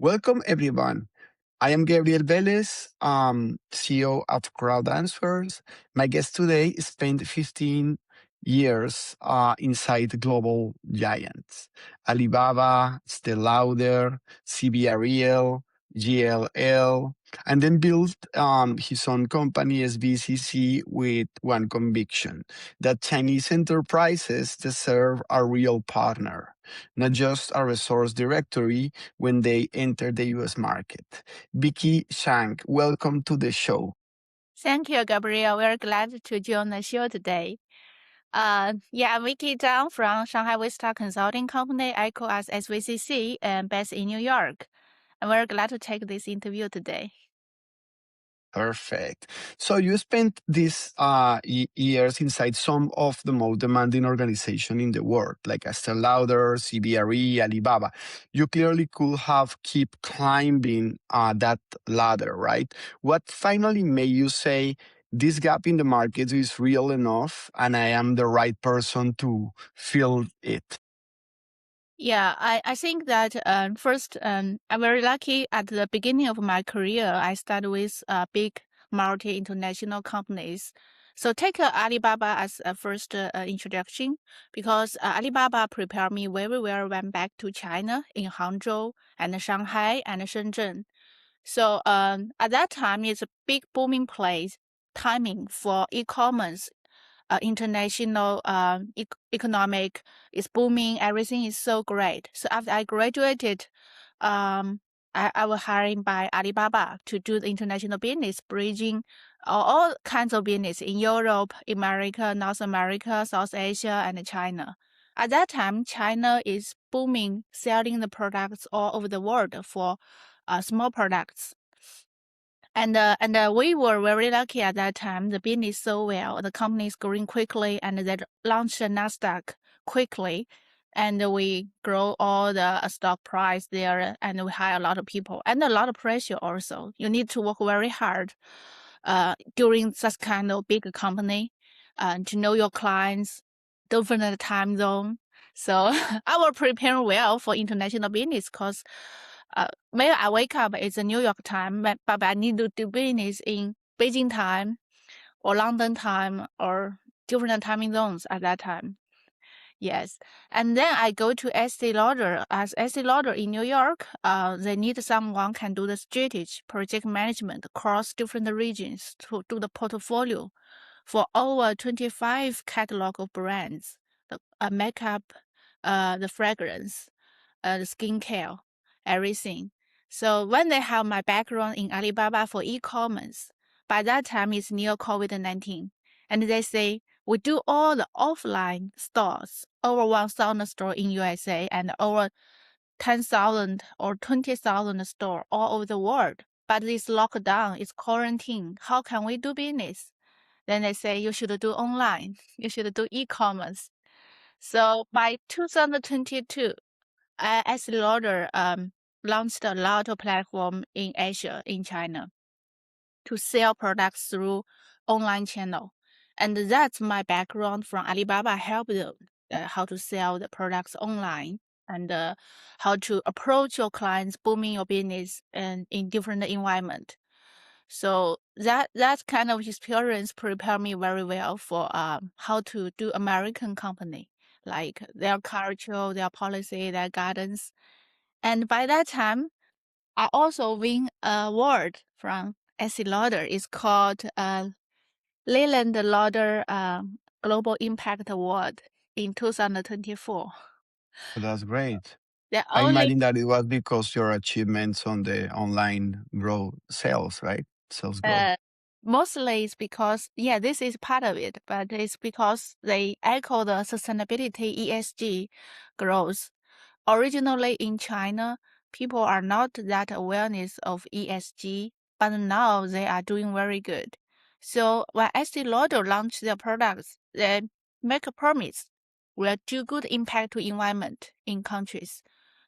Welcome, everyone. I am Gabriel Velez, CEO of Crowd Answers. My guest today spent 15 years inside global giants Alibaba, Estée Lauder, CBREL, GLL, and then built his own company, SVCC, with one conviction that Chinese enterprises deserve a real partner, not just a resource directory when they enter the US market. Vicky Zhang, welcome to the show. Thank you, Gabriel. We're glad to join the show today. I'm Vicky Zhang from Shanghai Vista Consulting Company, I call us SVCC, and based in New York. And we're glad to take this interview today. Perfect. So you spent these years inside some of the most demanding organizations in the world, like Estée Lauder, CBRE, Alibaba. You clearly could have keep climbing that ladder, right? What finally made you say, this gap in the market is real enough and I am the right person to fill it? Yeah, I think that first, I'm very lucky at the beginning of my career. I started with big multi-international companies. So take Alibaba as a first introduction because Alibaba prepared me very well when back to China in Hangzhou and Shanghai and Shenzhen. So at that time, it's a big booming place, timing for e-commerce, international economic is booming. Everything is so great. So after I graduated, I was hired by Alibaba to do the international business, bridging all kinds of business in Europe, America, North America, South Asia, and China. At that time, China is booming, selling the products all over the world for small products. And we were very lucky at that time. The business so well, the company is growing quickly, and they launched the Nasdaq quickly, and we grow all the stock price there, and we hire a lot of people and a lot of pressure also. You need to work very hard during such kind of big company to know your clients, different time zone. So I will prepare well for international business because when I wake up, it's a New York time, but I need to do business in Beijing time or London time or different timing zones at that time. Yes. And then I go to Estée Lauder. As Estée Lauder in New York, they need someone can do the strategy, project management across different regions to do the portfolio for over 25 catalog of brands, the makeup, the fragrance, the skincare, everything. So when they have my background in Alibaba for e-commerce, by that time it's near COVID-19, and they say we do all the offline stores, over 1,000 stores in USA and over 10,000 or 20,000 stores all over the world. But it's lockdown, it's quarantine. How can we do business? Then they say you should do online, you should do e-commerce. So by 2022, Estée Lauder launched a lot of platform in Asia, in China, to sell products through online channel. And that's my background from Alibaba. I help them how to sell the products online and how to approach your clients, booming your business and in different environment. So that kind of experience prepared me very well for how to do American company, like their culture, their policy, their guidance. And by that time, I also win an award from Estée Lauder. It's called Leland Lauder Global Impact Award in 2024. That's great. The I only imagine that it was because your achievements on the online grow sales, right? Sales grow. mostly it's because this is part of it, but it's because they echo the sustainability ESG growth. Originally in China, people are not that awareness of ESG, but now they are doing very good. So when Estée Lauder launched their products, they make a promise will do good impact to environment in countries.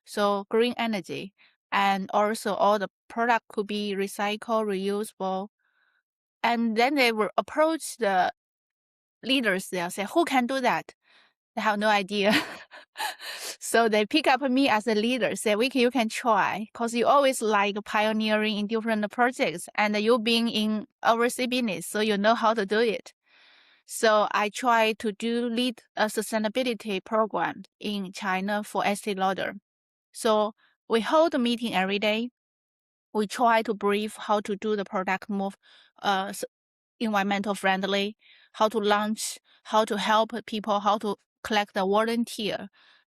So green energy and also all the product could be recycled, reusable. And then they will approach the leaders there, say, who can do that? They have no idea. So they pick up me as a leader, say, Vicky, you can try, because you always like pioneering in different projects, and you being in overseas business, so you know how to do it. So I try to lead a sustainability program in China for Estée Lauder. So we hold a meeting every day. We try to brief how to do the product more environmental friendly, how to launch, how to help people, how to collect the volunteer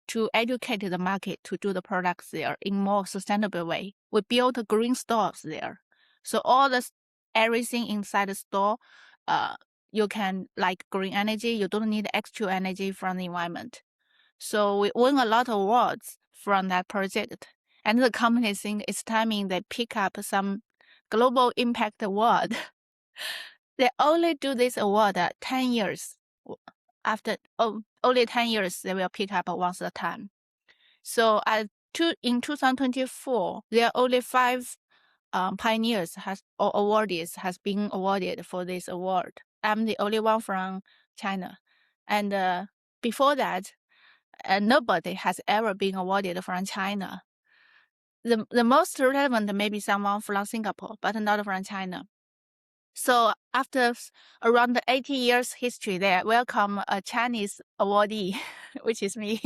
to educate the market to do the products there in more sustainable way. We built green stores there. So everything inside the store, you can like green energy. You don't need extra energy from the environment. So we won a lot of awards from that project. And the company think it's timing they pick up some global impact award. They only do this award 10 years. After only 10 years, they will pick up once a time. So in 2024, there are only 5 pioneers or awardees has been awarded for this award. I'm the only one from China. And before that, nobody has ever been awarded from China. The most relevant maybe someone from Singapore, but not from China. So after around 80 years history, they welcome a Chinese awardee, which is me.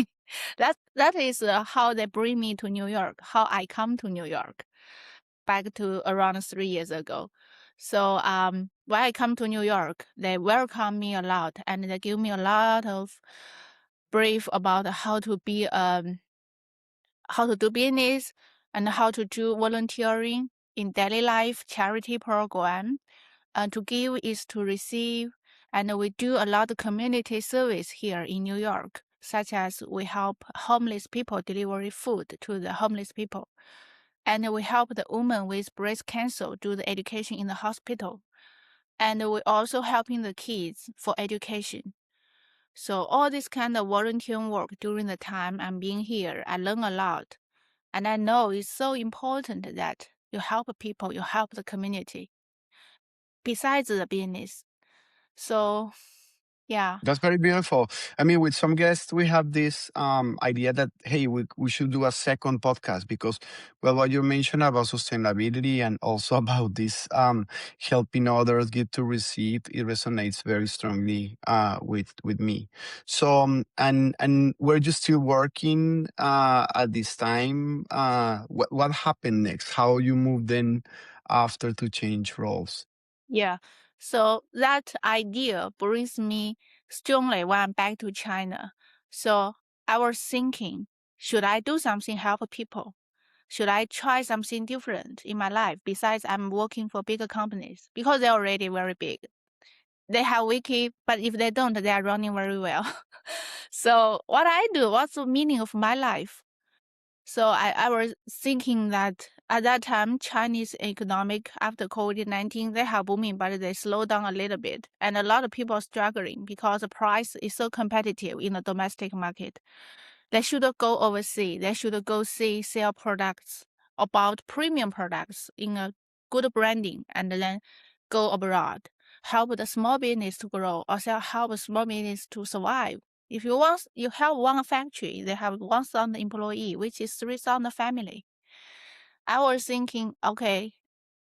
That is how they bring me to New York, how I come to New York back to around 3 years ago. So when I come to New York, they welcome me a lot, and they give me a lot of brief about how to do business and how to do volunteering in daily life, charity program. To give is to receive, and we do a lot of community service here in New York, such as we help homeless people deliver food to the homeless people, and we help the women with breast cancer do the education in the hospital, and we also helping the kids for education. So all this kind of volunteering work during the time I'm being here, I learn a lot, and I know it's so important that you help people, you help the community besides the business. So, yeah. That's very beautiful. I mean, with some guests, we have this idea that, hey, we should do a second podcast because, well, what you mentioned about sustainability and also about this helping others give to receive, it resonates very strongly with me. So, and were you still working at this time? What happened next? How you moved then after to change roles? Yeah. So that idea brings me strongly when I'm back to China. So I was thinking, should I do something help people? Should I try something different in my life besides I'm working for bigger companies? Because they're already very big. They have wiki, but if they don't, they are running very well. So what I do, what's the meaning of my life? So I was thinking that at that time, Chinese economic after COVID-19, they have booming, but they slow down a little bit. And a lot of people are struggling because the price is so competitive in the domestic market. They should go overseas. They should go sell products about premium products in a good branding and then go abroad. Help the small business to grow or help a small business to survive. If you have one factory, they have 1,000 employee, which is 3,000 family. I was thinking, okay,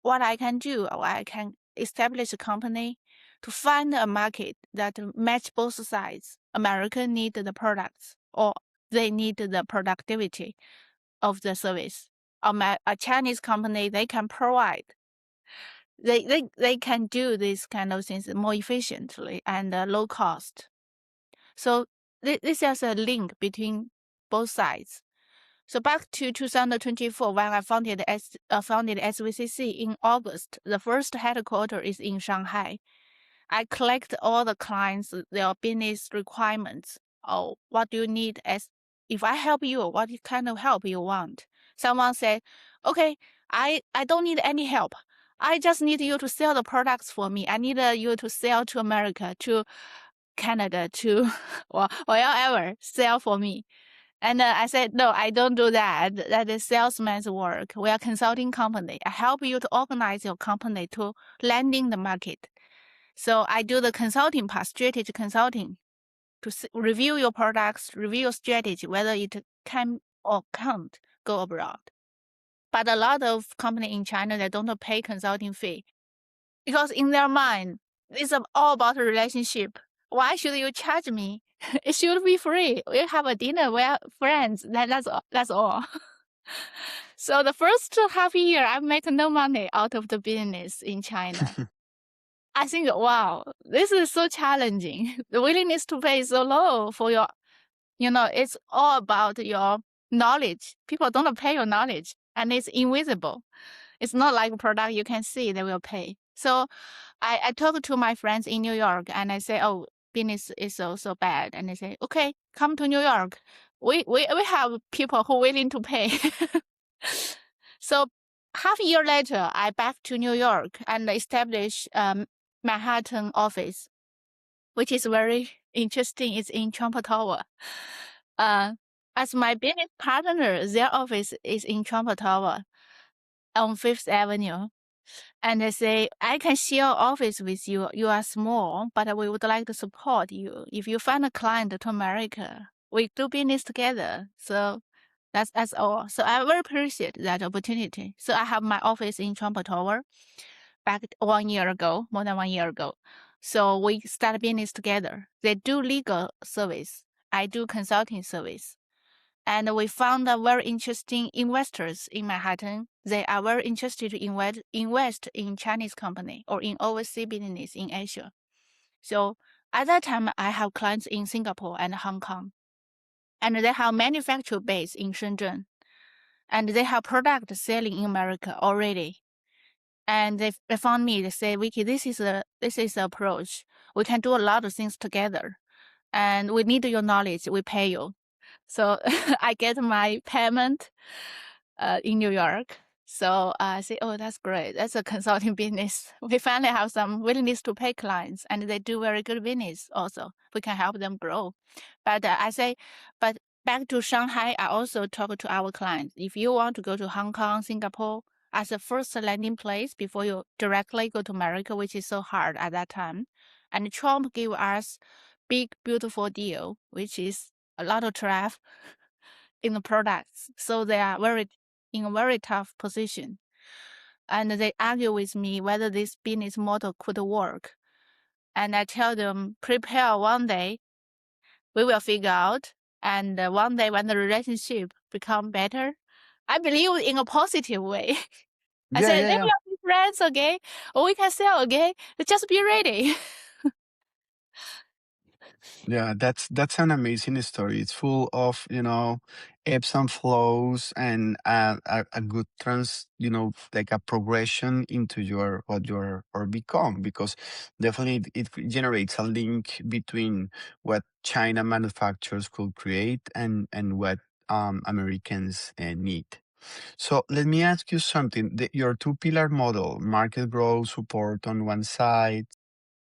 what I can do, I can establish a company to find a market that match both sides. America need the products or they need the productivity of the service. A Chinese company, they can provide. They can do these kind of things more efficiently and low cost. So this is a link between both sides. So back to 2024, when I founded SVCC in August, the first headquarters is in Shanghai. I collect all the clients, their business requirements. Oh, what do you need? If I help you, what kind of help you want? Someone said, okay, I don't need any help. I just need you to sell the products for me. I need you to sell to America, to Canada, to wherever, sell for me. And I said, no, I don't do that. That is salesman's work. We are a consulting company. I help you to organize your company to landing the market. So I do the consulting part, strategy consulting. to review your products, review your strategy, whether it can or can't go abroad. But a lot of companies in China, they don't pay consulting fee because in their mind, it's all about a relationship. Why should you charge me? It should be free. We have a dinner, we're friends. That's all. So the first half year, I make no money out of the business in China. I think, wow, this is so challenging. The willingness to pay is so low for your, it's all about your knowledge. People don't pay your knowledge, and it's invisible. It's not like a product you can see they will pay. So I talk to my friends in New York and I say, oh, business is so bad. And they say, okay, come to New York. We have people who are willing to pay. So half a year later, I back to New York and establish Manhattan office, which is very interesting. It's in Trump Tower. As my business partner, their office is in Trump Tower on Fifth Avenue. And they say, I can share office with you. You are small, but we would like to support you. If you find a client to America, we do business together. So that's all. So I very appreciate that opportunity. So I have my office in Trump Tower back 1 year ago, more than 1 year ago. So we start business together. They do legal service. I do consulting service. And we found very interesting investors in Manhattan. They are very interested to invest in Chinese company or in overseas business in Asia. So at that time, I have clients in Singapore and Hong Kong. And they have manufacturer base in Shenzhen. And they have product selling in America already. And they found me, they say, Vicky, this is the approach. We can do a lot of things together. And we need your knowledge. We pay you. So I get my payment in New York. So I say, oh, that's great. That's a consulting business. We finally have some willingness to pay clients, and they do very good business also. We can help them grow. But I say, but back to Shanghai, I also talk to our clients. If you want to go to Hong Kong, Singapore, as a first landing place before you directly go to America, which is so hard at that time. And Trump gave us big, beautiful deal, which is a lot of traffic in the products. So they are in a very tough position. And they argue with me whether this business model could work. And I tell them, prepare one day, we will figure out. And one day when the relationship become better, I believe in a positive way. I Yeah, said, yeah, they yeah. will be friends again, or we can sell again. Just be ready. Yeah, that's an amazing story. It's full of, ebbs and flows and a good like a progression into your what you're or become, because definitely it generates a link between what China manufacturers could create and what Americans need. So let me ask you something. Your two-pillar model, market growth support on one side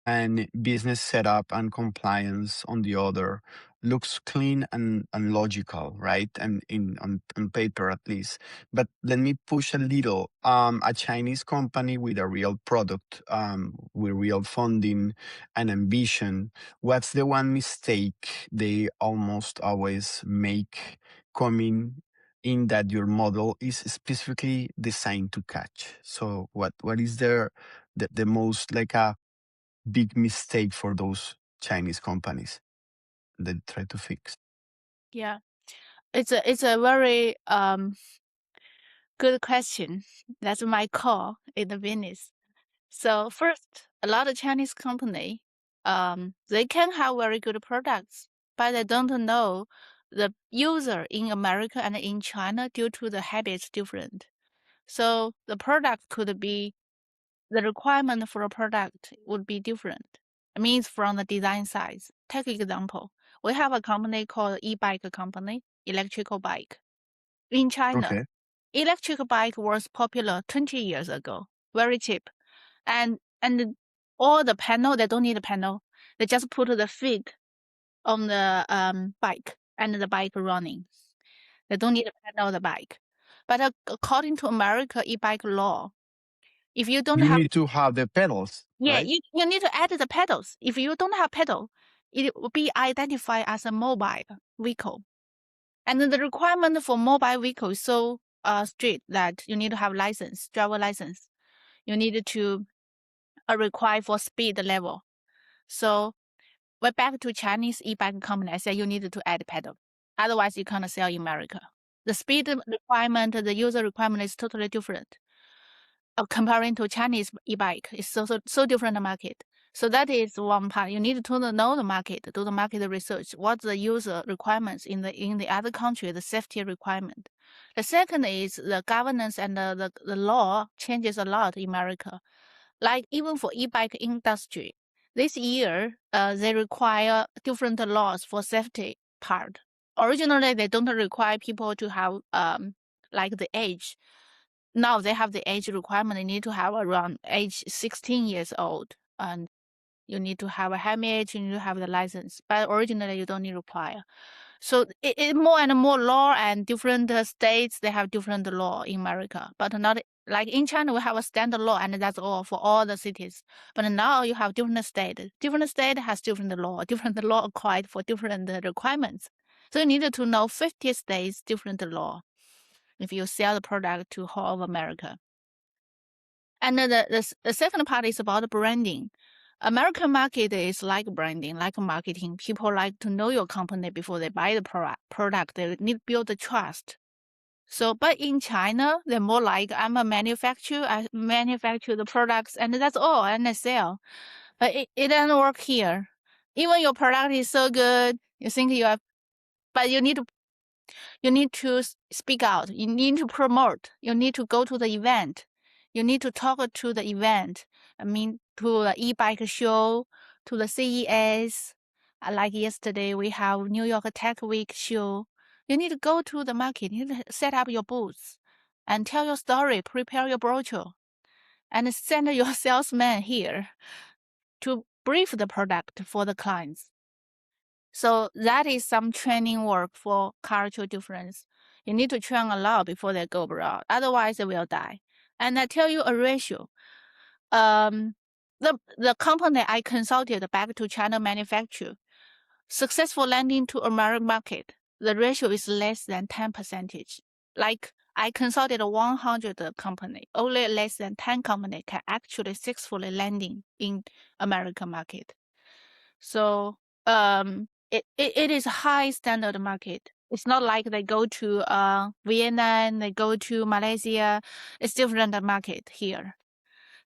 and business setup and compliance on the other, looks clean and logical, right? And on paper at least. But let me push a little. A Chinese company with a real product, with real funding and ambition, what's the one mistake they almost always make coming in that your model is specifically designed to catch? So what is the most like a big mistake for those Chinese companies that try to fix? Yeah, it's a very good question. That's my call in the business. So first, a lot of Chinese company, they can have very good products, but they don't know the user in America and in China due to the habits different. So the product could be, the requirement for a product would be different. It means from the design side. Take example, we have a company called e-bike company, electrical bike. In China, Okay. electric bike was popular 20 years ago, very cheap. And all the panel, they don't need a panel. They just put the feet on the bike and the bike running. They don't need a panel of the bike. But according to America e-bike law, if you don't You have, need to have the pedals, yeah, right? you need to add the pedals. If you don't have pedal, it will be identified as a mobile vehicle. And the requirement for mobile vehicle is so strict that you need to have license, driver license. You need to require for speed level. So we're back to Chinese e-bike company. I said you need to add pedal. Otherwise, you can't sell in America. The speed requirement, the user requirement is totally different. Comparing to Chinese e-bike, it's so different market. So that is one part. You need to know the market, do the market research. What's the user requirements in the other country, the safety requirement. The second is the governance and the law changes a lot in America. Like even for e-bike industry, this year they require different laws for safety part. Originally, they don't require people to have like the age. Now they have the age requirement. They need to have around age 16 years old, and you need to have a helmet. You need to have the license. But originally, you don't need to require. So it more and more law, and different states they have different law in America, but not like in China we have a standard law and that's all for all the cities. But now you have different state. Different state has different law. Different law acquired for different requirements. So you need to know 50 states different law if you sell the product to whole of America. And the second part is about branding. American market is like branding, like marketing. People like to know your company before they buy the product. They need to build the trust. So, but in China, they're more like, I'm a manufacturer. I manufacture the products and that's all, and I sell. But it doesn't work here. Even your product is so good, you think you have, but you need to speak out. You need to promote. You need to go to the event. You need to talk to the event. I mean, to the e-bike show, to the CES. Like yesterday, we have New York Tech Week show. You need to go to the market. You need to set up your booth and tell your story, prepare your brochure, and send your salesman here to brief the product for the clients. So that is some training work for cultural difference. You need to train a lot before they go abroad. Otherwise, they will die. And I tell you a ratio. The company I consulted back to China manufacture, successful landing to American market, the ratio is less than 10%. Like I consulted 100 company, only less than 10 company can actually successfully landing in American market. So it is a high standard market. It's not like they go to Vietnam, they go to Malaysia. It's different market here.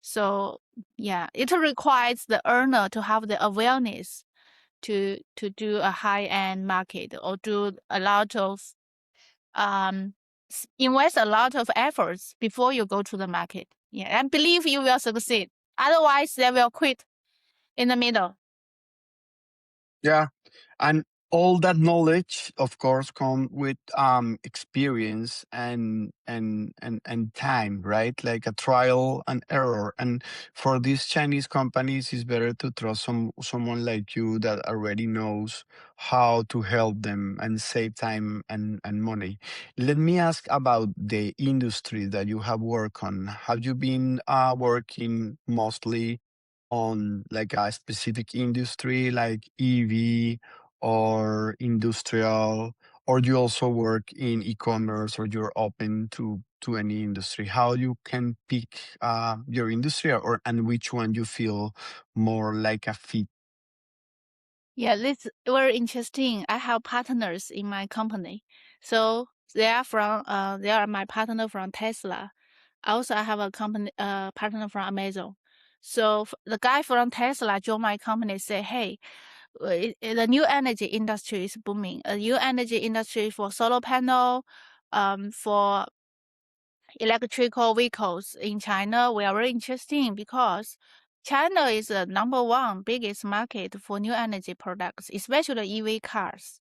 So yeah, it requires the earner to have the awareness to do a high-end market or do a lot of invest a lot of efforts before you go to the market. Yeah, and believe you will succeed. Otherwise, they will quit in the middle. Yeah, and all that knowledge, of course, come with experience and time, right? Like a trial and error. And for these Chinese companies, it's better to trust someone like you that already knows how to help them and save time and money. Let me ask about the industry that you have worked on. Have you been working mostly on like a specific industry like EV or industrial, or you also work in e-commerce, or you're open to any industry? How you can pick your industry, or and which one you feel more like a fit? Yeah, this very interesting. I have partners in my company. So they are my partner from Tesla. Also, I have a company partner from Amazon. So the guy from Tesla joined my company. Say, hey, the new energy industry is booming. A new energy industry for solar panel, for electrical vehicles in China. We are very interesting because China is the number one biggest market for new energy products, especially EV cars.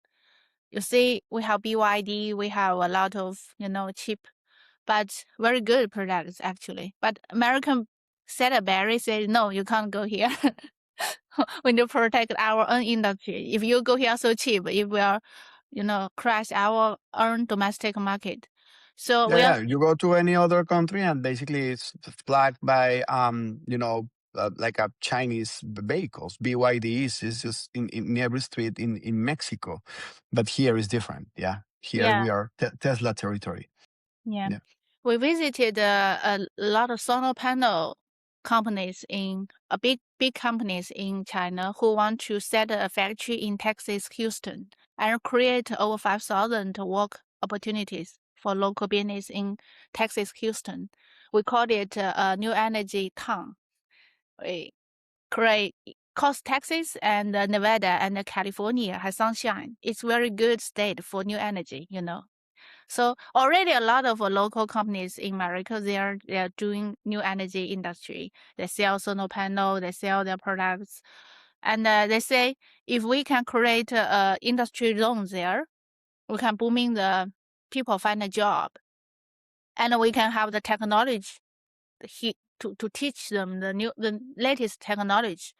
You see, we have BYD, we have a lot of cheap but very good products actually. But American set a barrier, said no, you can't go here. We need to protect our own industry. If you go here so cheap, it will, crash our own domestic market. So Yeah, we are yeah. You go to any other country and basically it's flagged by like a Chinese vehicles. BYD is just in every street in Mexico, but here is different. Yeah, here Yeah. we are Tesla territory. Yeah. Yeah, We visited a lot of solar panel companies in big companies in China who want to set a factory in Texas, Houston, and create over 5,000 work opportunities for local business in Texas, Houston. We called it a new energy town. We create cause Texas and Nevada and California has sunshine. It's very good state for new energy, you know. So already a lot of local companies in America, they are doing new energy industry. They sell solar panel, they sell their products, and they say if we can create a industry zone there, we can booming the people find a job, and we can have the technology to teach them the latest technology.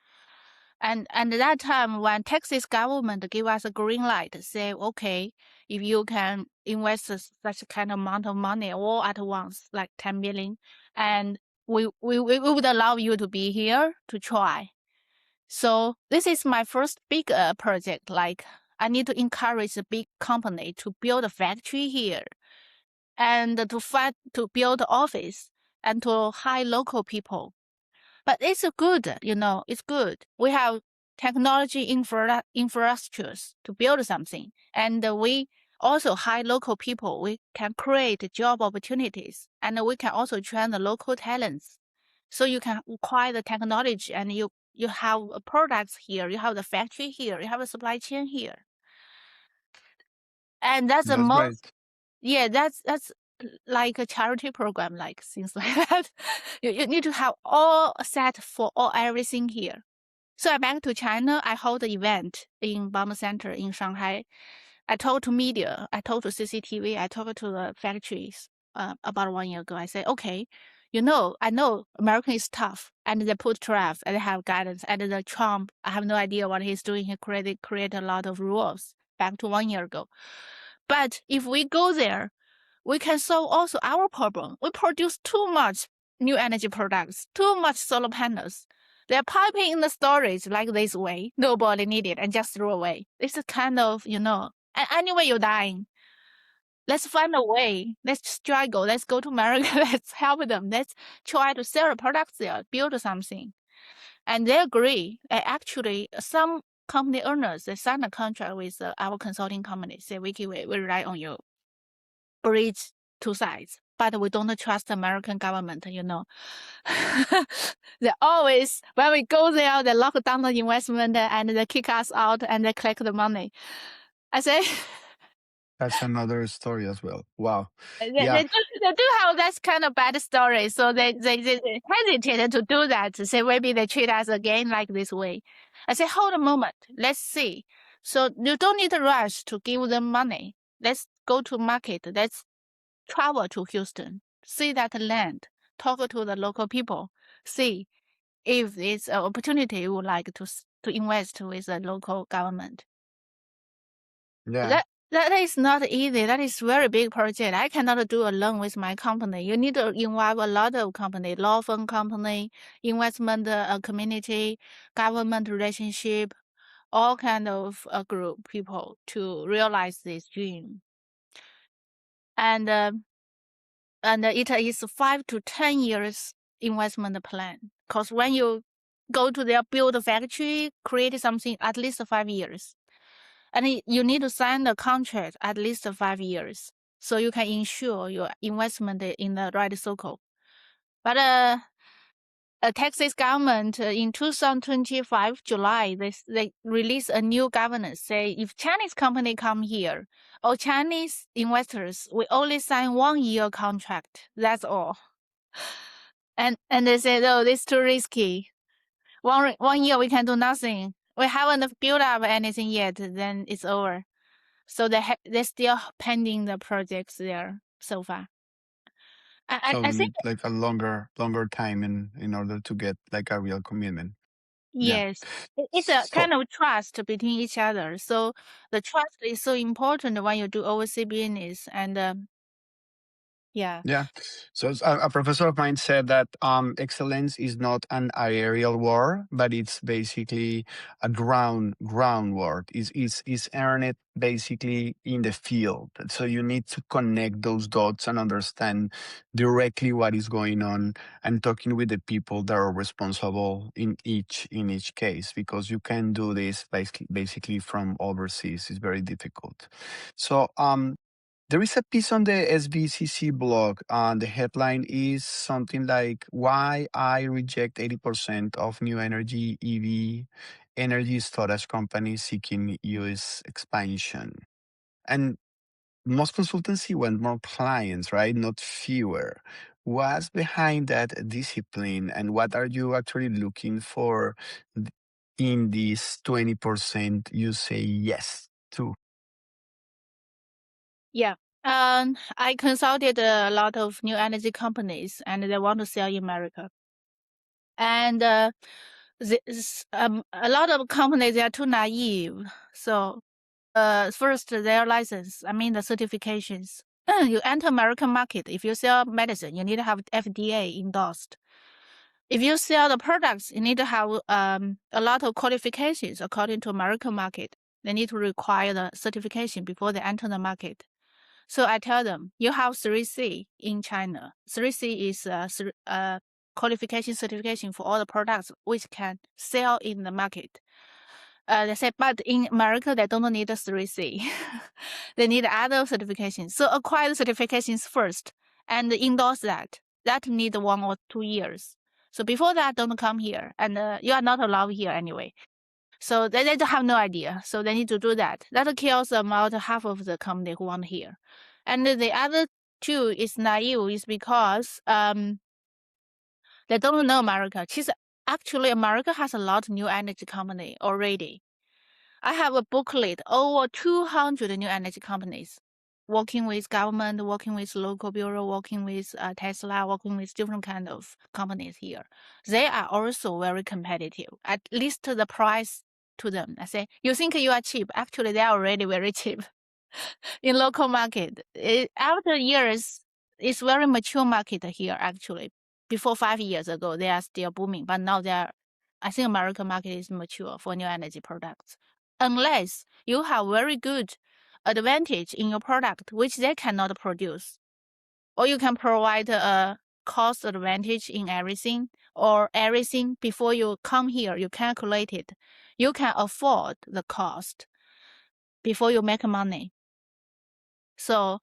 And that time when Texas government give us a green light, say, okay, if you can invest such kind of amount of money all at once, like 10 million, and we would allow you to be here to try. So this is my first big project. Like I need to encourage a big company to build a factory here and to build office and to hire local people. But it's good, you know, it's good. We have technology infrastructures to build something. And we also hire local people. We can create job opportunities. And we can also train the local talents. So you can acquire the technology and you have products here, you have the factory here, you have a supply chain here. And that's the that's great. most, yeah, that's like a charity program, like things like that. You need to have all set for all everything here. So I back to China. I hold an event in Bomb Center in Shanghai. I talked to media. I talked to CCTV. I talked to the factories about 1 year ago. I said, okay, you know, I know America is tough and they put tariff and they have guidance. And the Trump, I have no idea what he's doing. He created a lot of rules back to 1 year ago. But if we go there, we can solve also our problem. We produce too much new energy products, too much solar panels. They're piping in the storage like this way. Nobody need it and just throw away. It's a kind of, you know, and anyway, you're dying. Let's find a way. Let's struggle. Let's go to America. Let's help them. Let's try to sell the products there, build something. And they agree. Actually, some company owners, they sign a contract with our consulting company. Say, Vicky, we rely on you. Bridge two sides, but we don't trust American government, you know. They always, when we go there, they lock down the investment and they kick us out and they collect the money. I say, That's another story as well. Wow. they Yeah, do have that kind of bad story. So they hesitated to do that, to say maybe they treat us again like this way. I say, hold a moment, let's see. So you don't need to rush to give them money. Let's go to market. Let's travel to Houston, see that land, talk to the local people, see if it's an opportunity you would like to invest with the local government. yeah. That is not easy. That is very big project. I cannot do alone with my company. You need to involve a lot of company, law firm company, investment community, government relationship, all kind of group people to realize this dream. And it is 5 to 10 years investment plan. Because when you go to their build a factory, create something at least 5 years. And you need to sign the contract at least 5 years. So you can ensure your investment in the right circle. But Texas government in 2025 July, they release a new governance say if Chinese company come here or Chinese investors, we only sign 1 year contract. That's all. And they say, oh, this is too risky. 1 year we can do nothing. We haven't built up anything yet. Then it's over. So they're still pending the projects there so far. So I we think need like a longer time in order to get like a real commitment. Yeah. yes, it's a So kind of trust between each other. So the trust is so important when you do overseas business. And Yeah. Yeah. So a professor of mine said that excellence is not an aerial war, but it's basically a ground work. Is earned basically in the field. So you need to connect those dots and understand directly what is going on and talking with the people that are responsible in each case, because you can do this basically from overseas. It's very difficult. So there is a piece on the SVCC blog, and the headline is something like "Why I Reject 80% of New Energy EV Energy Storage Companies Seeking US Expansion." And most consultancy want more clients, right? Not fewer. What's behind that discipline, and what are you actually looking for in this 20% you say yes to? Yeah. I consulted a lot of new energy companies, and they want to sell in America. And a lot of companies, they are too naive. So first, their license, I mean the certifications. You enter American market, if you sell medicine, you need to have FDA endorsed. If you sell the products, you need to have a lot of qualifications according to American market. They need to require the certification before they enter the market. So I tell them, you have 3C in China. 3C is a qualification certification for all the products which can sell in the market. They said, but in America, they don't need a 3C. They need other certifications. So acquire the certifications first and endorse that. That need 1 or 2 years. So before that, don't come here. And you are not allowed here anyway. So they have no idea. So they need to do that. That kills about half of the company who want here. And the other two is naive, is because they don't know America. Actually, America has a lot of new energy company already. I have a booklet, over 200 new energy companies working with government, working with local bureau, working with Tesla, working with different kind of companies here. They are also very competitive, at least the price to them. I say, you think you are cheap. Actually, they are already very cheap in local market. After years, it's very mature market here, actually. Before 5 years ago, they are still booming, but now I think American market is mature for new energy products. Unless you have very good advantage in your product, which they cannot produce. Or you can provide a cost advantage in everything, or everything before you come here, you calculate it. You can afford the cost before you make money. So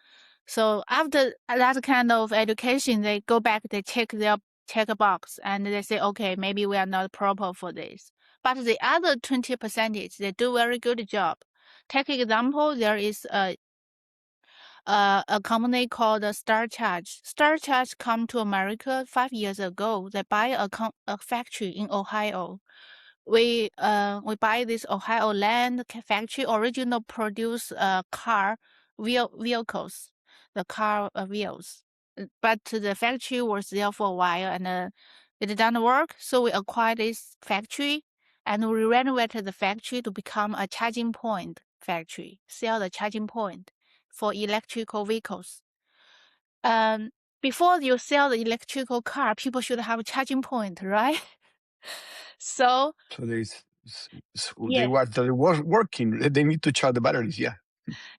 after that kind of education, they go back, they check their checkbox, and they say, okay, maybe we are not proper for this. But the other 20%, they do very good job. Take example, there is a company called Star Charge. Star Charge come to America 5 years ago. They buy a factory in Ohio. We buy this Ohio land factory, original produce car vehicles, the car wheels. But the factory was there for a while, and it didn't work. So we acquired this factory, and we renovated the factory to become a charging point factory, sell the charging point for electrical vehicles. Before you sell the electrical car, people should have a charging point, right? So So yeah, they're working. They need to charge the batteries. Yeah.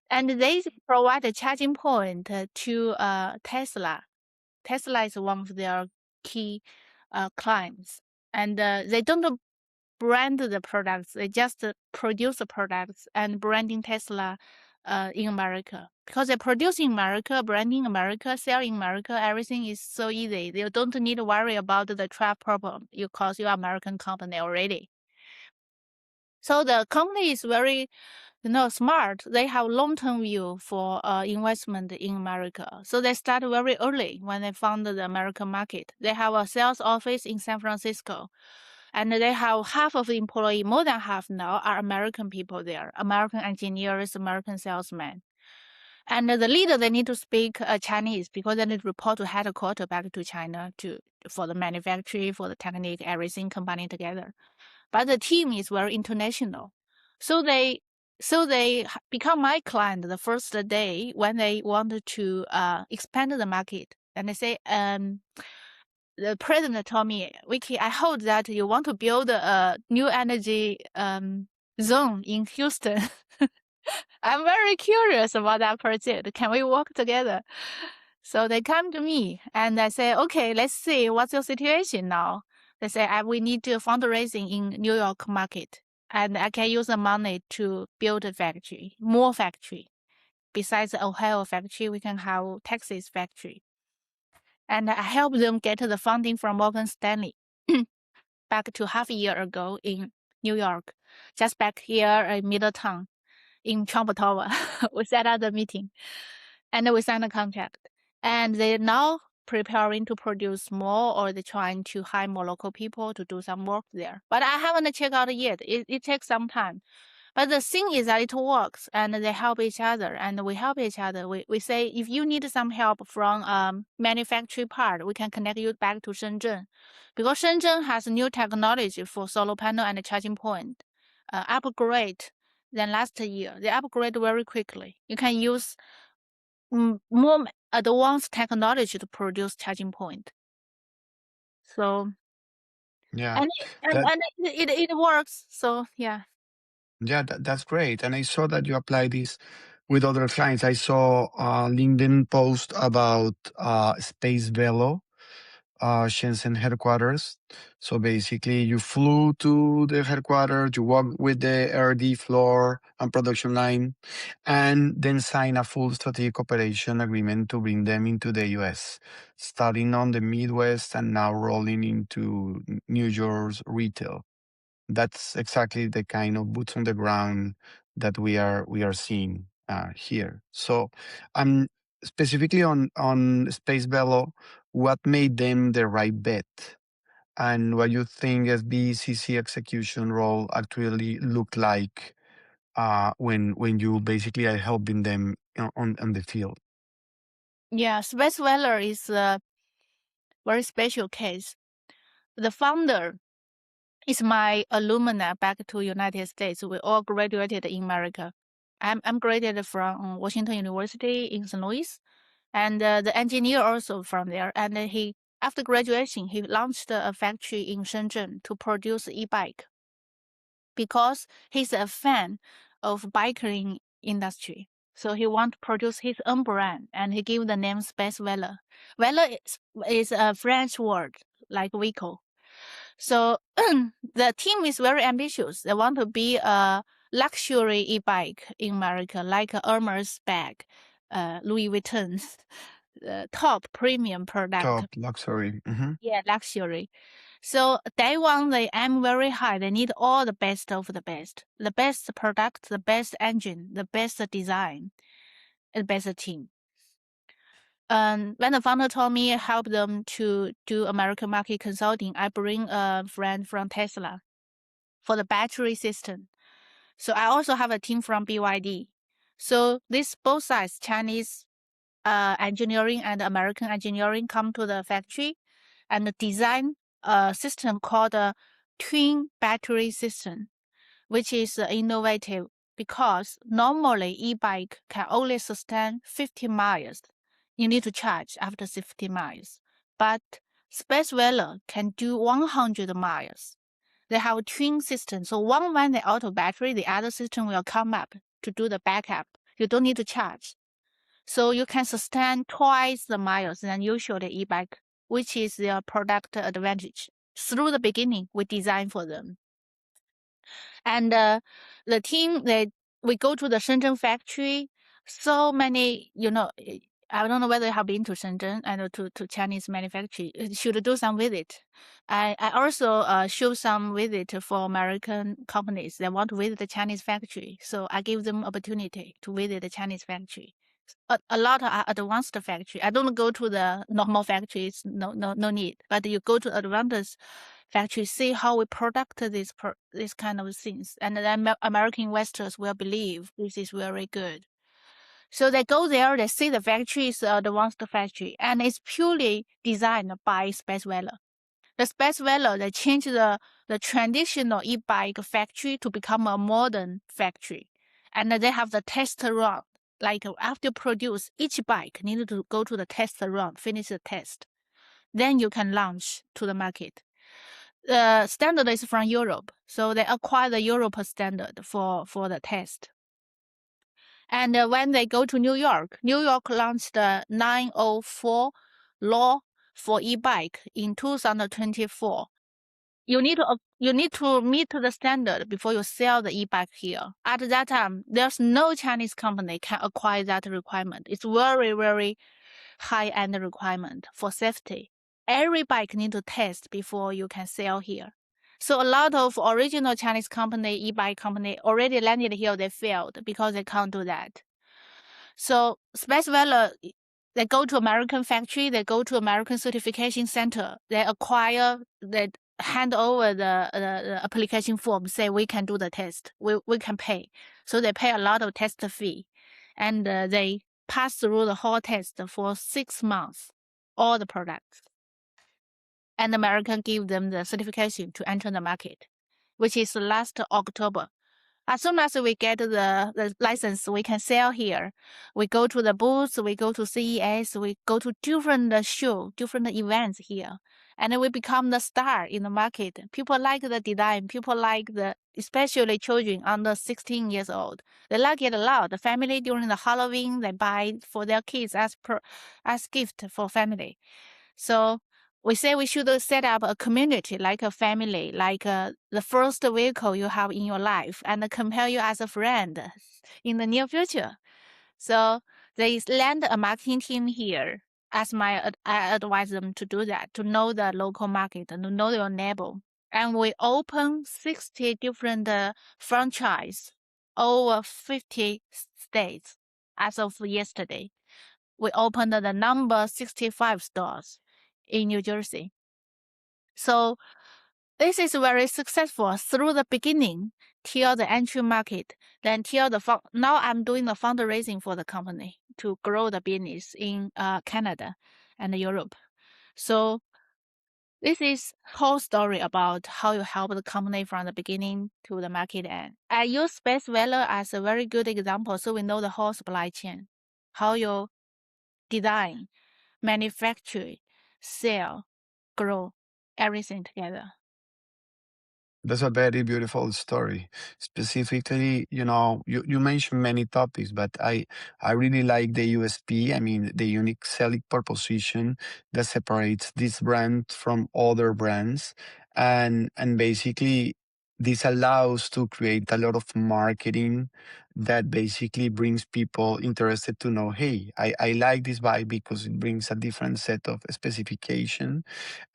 and they provide a charging point to Tesla. Tesla is one of their key clients, and they don't brand the products. They just produce the products and branding Tesla in America. Because they produce in America, branding America, sell in America, everything is so easy. You don't need to worry about the trap problem because you're American company already. So the company is very smart. They have long-term view for investment in America. So they start very early when they found the American market. They have a sales office in San Francisco. And they have half of the employee, more than half now, are American people there, American engineers, American salesmen. And the leader, they need to speak Chinese because they need to report to headquarters back to China for the manufacturing, for the technique, everything combining together. But the team is very international. So they So they become my client the first day when they wanted to expand the market. And they say, the president told me, Vicky, I heard that you want to build a new energy zone in Houston. I'm very curious about that project. Can we work together? So they come to me and I say, okay, let's see what's your situation now. They say, we need to fundraising in New York market, and I can use the money to build a factory, more factory. Besides the Ohio factory, we can have Texas factory. And I help them get the funding from Morgan Stanley back to half a year ago in New York, just back here in Middletown in Trump Tower. We set up the meeting and we signed a contract. And they're now preparing to produce more, or they're trying to hire more local people to do some work there. But I haven't checked out yet. It takes some time. But the thing is that it works, and they help each other, and we help each other. We say, if you need some help from manufacturing part, we can connect you back to Shenzhen, because Shenzhen has new technology for solar panel and charging point. Upgrade than last year. They upgrade very quickly. You can use more advanced technology to produce charging point. So Yeah, and that it works. So yeah. that's great. And I saw that you apply this with other clients. I saw LinkedIn post about Space Velo, Shenzhen headquarters. So basically, you flew to the headquarters, you walked with the R&D floor and production line, and then sign a full strategic cooperation agreement to bring them into the US, starting on the Midwest and now rolling into New York's retail. That's exactly the kind of boots on the ground that we are seeing here. So, specifically on Space Velo, what made them the right bet, and what you think SVCC execution role actually looked like when you basically are helping them on the field. Yeah, Space Weller is a very special case. The founder is my alumni back to United States. We all graduated in America. I'm graduated from Washington University in St. Louis, and the engineer also from there. And he, after graduation, he launched a factory in Shenzhen to produce e-bike, because he's a fan of biking industry. So he want to produce his own brand, and he gave the name Space Velo. Velo is a French word like vehicle. So the team is very ambitious. They want to be a luxury e-bike in America, like Hermes bag, Louis Vuitton, top premium product. Top luxury. Yeah, luxury. So day one, they aim very high. They need all the best of the best product, the best engine, the best design, and the best team. When the founder told me help them to do American market consulting, I bring a friend from Tesla for the battery system. So I also have a team from BYD. So this both sides, Chinese engineering and American engineering, come to the factory and design a system called a twin battery system, which is innovative because normally e-bike can only sustain 50 miles. You need to charge after 50 miles. But Space Velo can do 100 miles. They have a twin system. So one when the auto battery, the other system will come up to do the backup. You don't need to charge. So you can sustain twice the miles than usual e-bike, which is their product advantage. Through the beginning, we design for them. And the team, we go to the Shenzhen factory. So many, I don't know whether you have been to Shenzhen and to Chinese manufacturing. You should do some visit. I also show some visit for American companies that want to visit the Chinese factory. So I give them opportunity to visit the Chinese factory. A lot are advanced factory. I don't go to the normal factories. No need. But you go to advanced factory, see how we product this kind of things, and then American investors will believe this is very good. So they go there, they see the factory is an advanced factory, and it's purely designed by Space Velo. The Space Velo, they change the traditional e-bike factory to become a modern factory. and they have the test run. Like after produce, each bike needed to go to the test run, finish the test. Then you can launch to the market. The standard is from Europe, so they acquire the Europe standard for the test. And when they go to New York launched the 904 law for e-bike in 2024. You need to meet the standard before you sell the e-bike here. At that time, there's no Chinese company can acquire that requirement. It's very, very high-end requirement for safety. Every bike need to test before you can sell here. So a lot of original Chinese company, e-bike company already landed here, they failed because they can't do that. So Space Velo, they go to American factory, they go to American certification center, they acquire, they hand over the application form, say we can do the test, we can pay. So they pay a lot of test fee, and they pass through the whole test for 6 months, all the products. And American give them the certification to enter the market, which is last October. As soon as we get the license, we can sell here. We go to the booths, we go to CES, we go to different show, different events here. And we become the star in the market. People like the design. People like especially children under 16 years old. They like it a lot. The family during the Halloween, they buy for their kids as gift for family. So we say we should set up a community, like a family, like the first vehicle you have in your life, and compare you as a friend in the near future. So they land a marketing team here. I advise them to do that, to know the local market, to know your neighbor. And we open 60 different franchise over 50 states as of yesterday. We opened the number 65 stores in New Jersey. So this is very successful through the beginning till the entry market, then till now I'm doing the fundraising for the company to grow the business in Canada and Europe. So this is whole story about how you help the company from the beginning to the market end. I use Space Velo as a very good example, so we know the whole supply chain, how you design, manufacture, sell, grow, everything together. That's a very beautiful story. Specifically, you mentioned many topics, but I really like the USP. I mean, the unique selling proposition that separates this brand from other brands, and basically this allows to create a lot of marketing that basically brings people interested to know, hey, I like this bike because it brings a different set of specification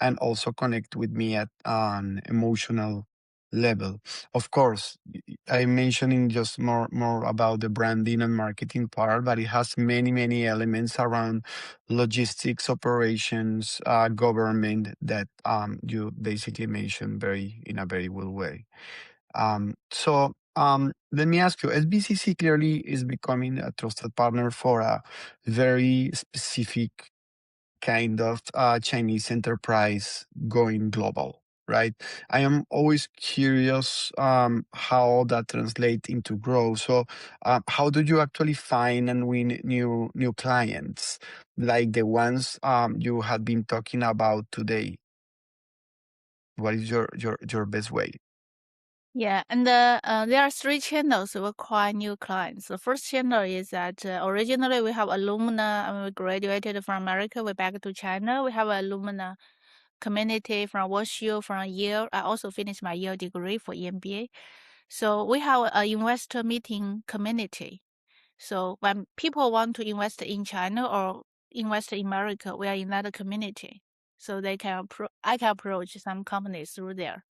and also connect with me at an emotional level. Of course, I'm mentioning just more about the branding and marketing part, but it has many elements around logistics, operations, government that you basically mentioned in a very well way. Let me ask you, SVCC clearly is becoming a trusted partner for a very specific kind of Chinese enterprise going global, right? I am always curious how that translates into growth. So, how do you actually find and win new clients, like the ones you had been talking about today? What is your best way? Yeah, and there are 3 channels to acquire new clients. The first channel is that originally we have alumna, and we graduated from America, we back to China. We have alumna community from WashU, from Yale. I also finished my Yale degree for EMBA. So we have an investor meeting community. So when people want to invest in China or invest in America, we are in that community. So I can approach some companies through there.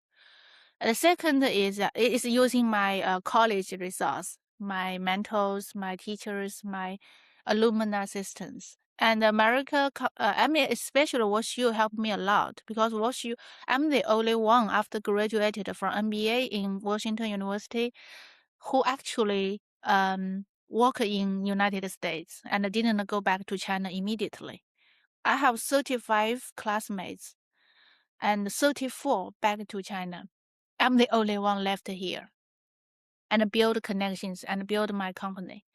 The second is using my college resource, my mentors, my teachers, my alumni assistants. And America, I mean, especially WashU helped me a lot because WashU, I'm the only one after graduated from MBA in Washington University who actually work in United States and didn't go back to China immediately. I have 35 classmates and 34 back to China. I'm the only one left here. and build connections and build my company.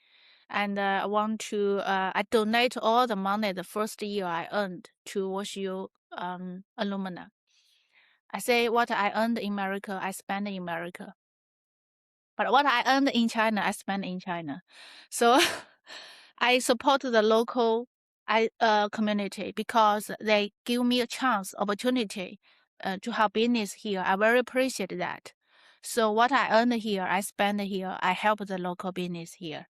And I want to I donate all the money the first year I earned to WashU alumni. I say what I earned in America, I spend in America. But what I earned in China, I spend in China. So I support the local community because they give me a chance, opportunity to have business here. I very appreciate that. So what I earn here, I spend here. I help the local business here,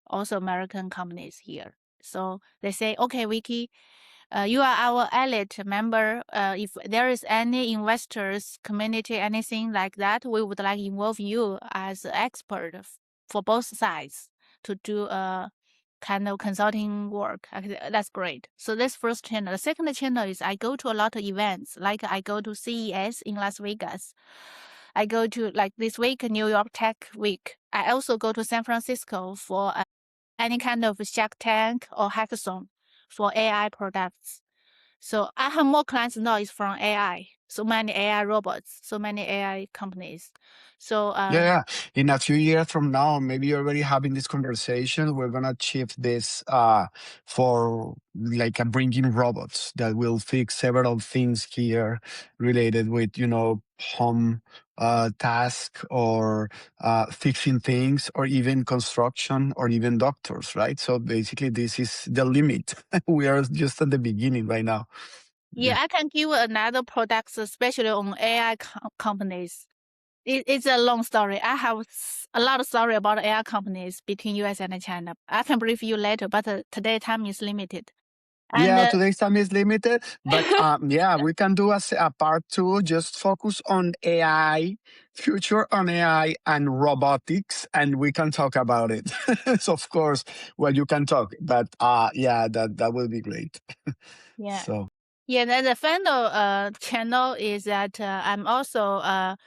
also American companies here. So they say, okay, Vicky, you are our elite member. If there is any investors, community, anything like that, we would like involve you as expert for both sides to do a kind of consulting work. That's great. So this first channel. The second channel is I go to a lot of events, like I go to CES in Las Vegas. I go to like this week, New York Tech Week. I also go to San Francisco for any kind of Shark Tank or hackathon for AI products. So I have more clients now is from AI. So many AI robots, so many AI companies. So Yeah, in a few years from now, maybe you're already having this conversation. We're gonna shift this for like bringing robots that will fix several things here related with home task or fixing things or even construction or even doctors, right? So basically, this is the limit. We are just at the beginning right now. yeah, I can give another products, especially on AI companies. It's a long story. I have a lot of story about AI companies between US and China. I can brief you later, but today time is limited. And Yeah, today's time is limited, but yeah, we can do a part two. Just focus on AI, future on AI and robotics, and we can talk about it. So of course, well, you can talk, but yeah, that will be great. yeah. So Yeah, then the final channel is that I'm also a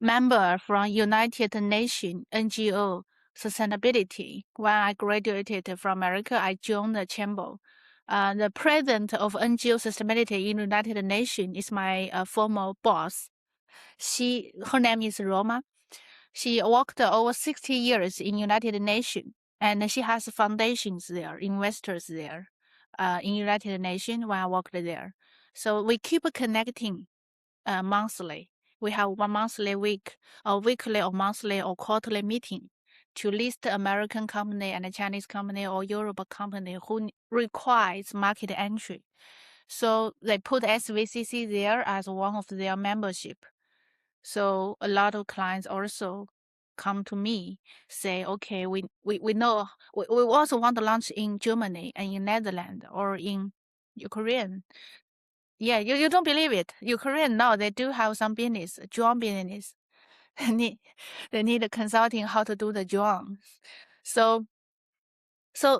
member from United Nations NGO Sustainability. When I graduated from America, I joined the chamber. The president of NGO Sustainability in United Nations is my former boss. Her name is Roma. She worked over 60 years in United Nations, and she has foundations there, investors there, in United Nations when I worked there. So we keep connecting monthly. We have one monthly week, or weekly or monthly or quarterly meeting to list American company and a Chinese company or Europe company who requires market entry. So they put SVCC there as one of their membership. So a lot of clients also come to me, say, okay, we know we also want to launch in Germany and in Netherlands or in Ukraine. Yeah, you don't believe it. Ukraine now they do have some business, drone business. They need a consulting how to do the drone. So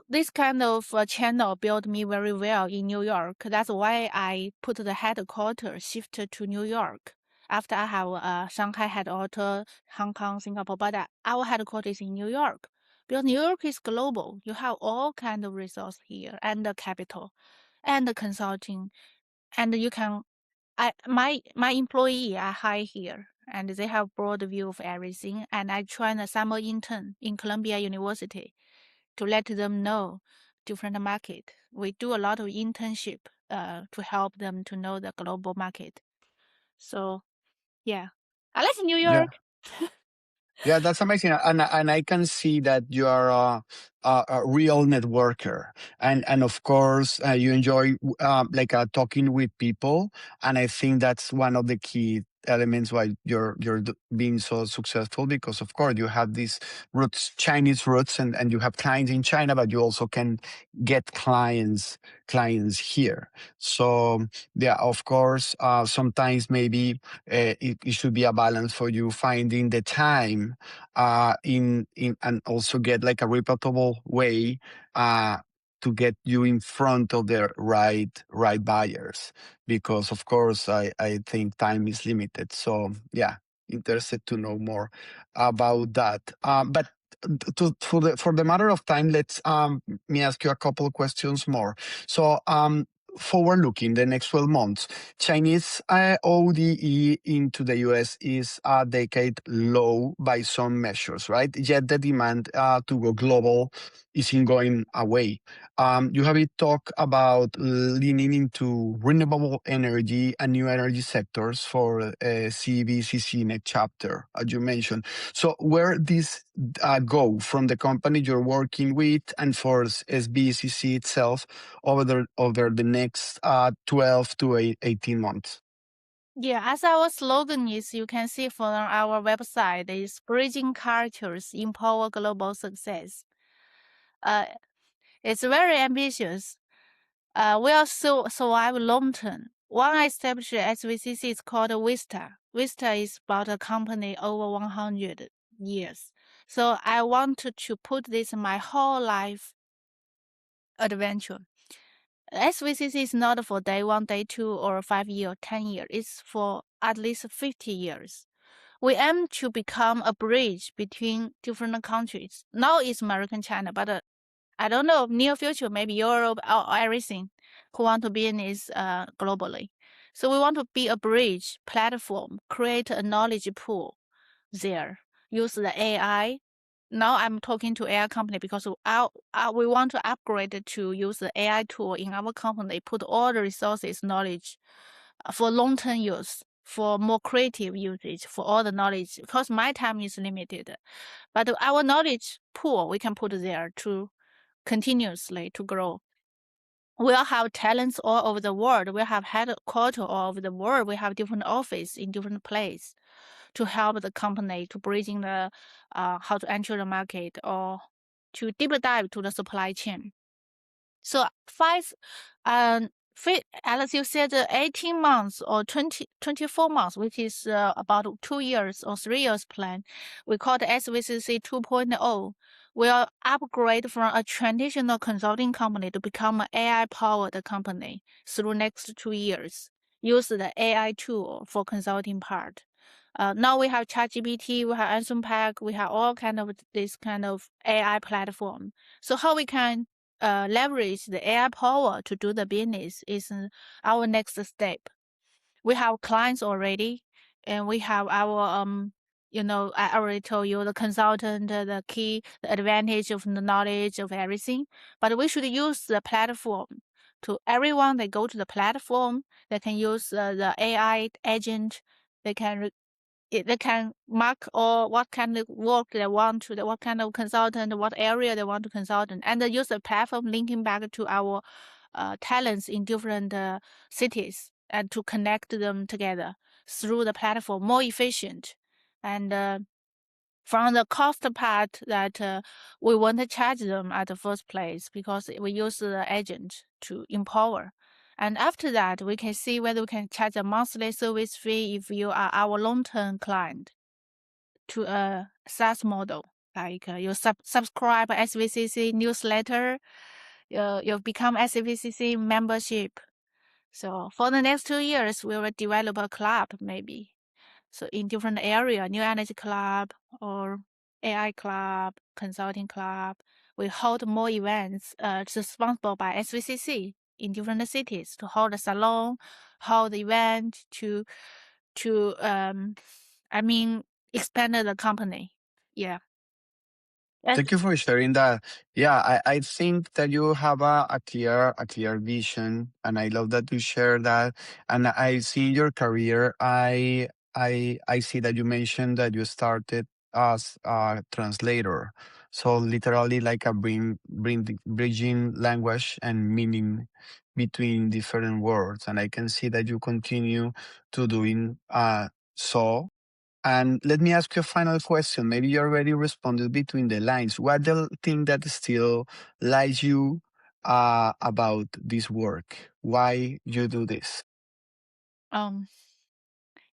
this kind of channel built me very well in New York. That's why I put the headquarters shifted to New York. After I have Shanghai headquarters, Hong Kong, Singapore, but our headquarters is in New York. Because New York is global. You have all kind of resource here and the capital and the consulting. And you can, my employee are high here and they have broad view of everything. And I train a summer intern in Columbia University to let them know different market. We do a lot of internship to help them to know the global market. So yeah, I like New yeah. York. Yeah, that's amazing, and I can see that you are a real networker, and of course you enjoy like talking with people, and I think that's one of the key elements why you're being so successful, because of course you have these roots, Chinese roots, and you have clients in China, but you also can get clients here. So yeah, of course, sometimes maybe it should be a balance for you finding the time in and also get like a repeatable way to get you in front of the right buyers, because of course I think time is limited. So yeah, interested to know more about that. But for the matter of time, let's me ask you a couple of questions more. So forward looking, the next 12 months, Chinese ODE into the US is a decade low by some measures, right? Yet the demand to go global isn't going away. You have talked about leaning into renewable energy and new energy sectors for CVCC next chapter, as you mentioned. So where this go from the company you're working with and for SVCC itself over the next 12 to 18 months? Yeah, as our slogan is, you can see from our website, is bridging cultures, empower global success. It's very ambitious. We'll survive long term. One established SVCC is called Vista. Vista is about a company over 100 years. So I want to put this in my whole life adventure. SVCC is not for day 1, day 2, or 5 year, or 10 years. It's for at least 50 years. We aim to become a bridge between different countries. Now it's American China, but I don't know, near future, maybe Europe or everything who want to be in this globally. So we want to be a bridge platform, create a knowledge pool there, use the AI. Now I'm talking to AI company because we want to upgrade to use the AI tool in our company, put all the resources, knowledge for long-term use, for more creative usage, for all the knowledge, because my time is limited. But our knowledge pool, we can put there to continuously to grow. We'll have talents all over the world. We have headquarters all over the world. We have different office in different places to help the company to bridging the how to enter the market or to deep dive to the supply chain. So as you said, 18 months or 24 months, which is about 2 years or 3 years plan, we call it SVCC 2.0. We'll upgrade from a traditional consulting company to become an AI-powered company through next 2 years. Use the AI tool for consulting part. Now we have ChatGPT, we have Answer Pack, we have all kind of this kind of AI platform. So how we can leverage the AI power to do the business is our next step. We have clients already, and we have our I already told you the consultant, the key, the advantage of the knowledge of everything. But we should use the platform to everyone. They go to the platform. They can use the AI agent. They can they can mark or what kind of work they want to, what kind of consultant, what area they want to consult, and they use the platform linking back to our talents in different cities and to connect them together through the platform more efficient. And from the cost part that we want to charge them at the first place because we use the agent to empower. And after that, we can see whether we can charge a monthly service fee if you are our long-term client to a SaaS model. Like you subscribe SVCC newsletter, you become SVCC membership. So for the next 2 years, we will develop a club maybe. So in different area, new energy club or AI club, consulting club, we hold more events responsible by SVCC in different cities to hold a salon, hold event to expand the company. Yeah. Thank you for sharing that. Yeah, I think that you have a clear vision, and I love that you share that. And I see your career. I see that you mentioned that you started as a translator, so literally like a bridging language and meaning between different words. And I can see that you continue to doing so. And let me ask you a final question. Maybe you already responded between the lines. What the thing that still lies you about this work? Why you do this? Um.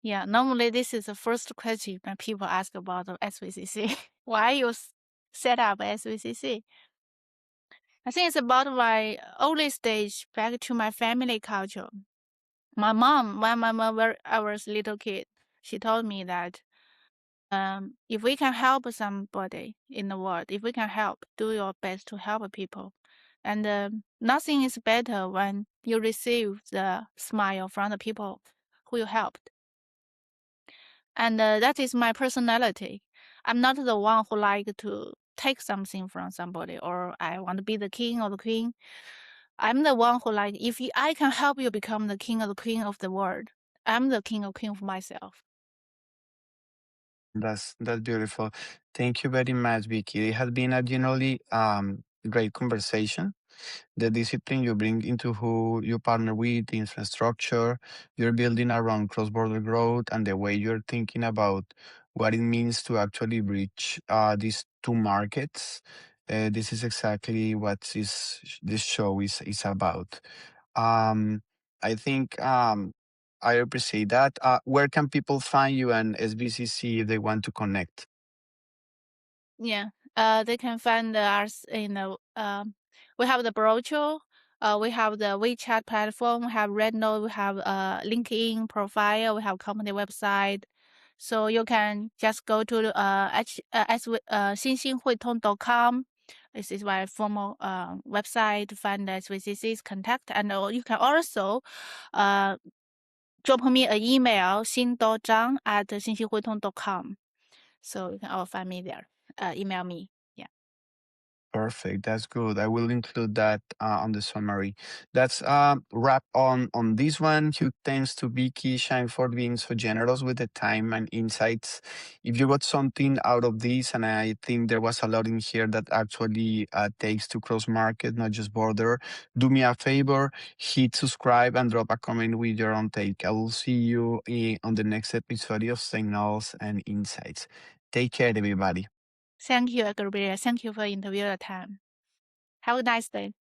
Yeah. Normally, this is the first question when people ask about the SVCC. Why you set up SVCC? I think it's about my early stage back to my family culture. My mom, when I was a little kid, she told me that if we can help somebody in the world, if we can help, do your best to help people. And nothing is better when you receive the smile from the people who you helped. And that is my personality. I'm not the one who like to take something from somebody, or I want to be the king or the queen. I'm the one who like, if I can help you become the king or the queen of the world, I'm the king or queen of myself. That's beautiful. Thank you very much, Vicky. It has been a genuinely great conversation. The discipline you bring into who you partner with, the infrastructure you're building around cross-border growth, and the way you're thinking about what it means to actually reach these two markets. This is exactly what this show is about. Um, I think I appreciate that. Where can people find you and SVCC if they want to connect? Yeah, they can find us in the, we have the brochure, we have the WeChat platform, we have Rednote, we have LinkedIn profile, we have company website. So you can just go to the xinxinhuitong.com. This is my formal website to find the SVCC's contact. And you can also drop me an email, xin.zhang@xinxinhuitong.com. So you can all find me there. Email me. Yeah. Perfect. That's good. I will include that on the summary. That's wrap on this one. Huge thanks to Vicky Zhang for being so generous with the time and insights. If you got something out of this, and I think there was a lot in here that actually takes to cross market, not just border, do me a favor, hit subscribe and drop a comment with your own take. I will see you on the next episode of Signals and Insights. Take care, everybody. Thank you, Gabriel. Thank you for interview the time. Have a nice day.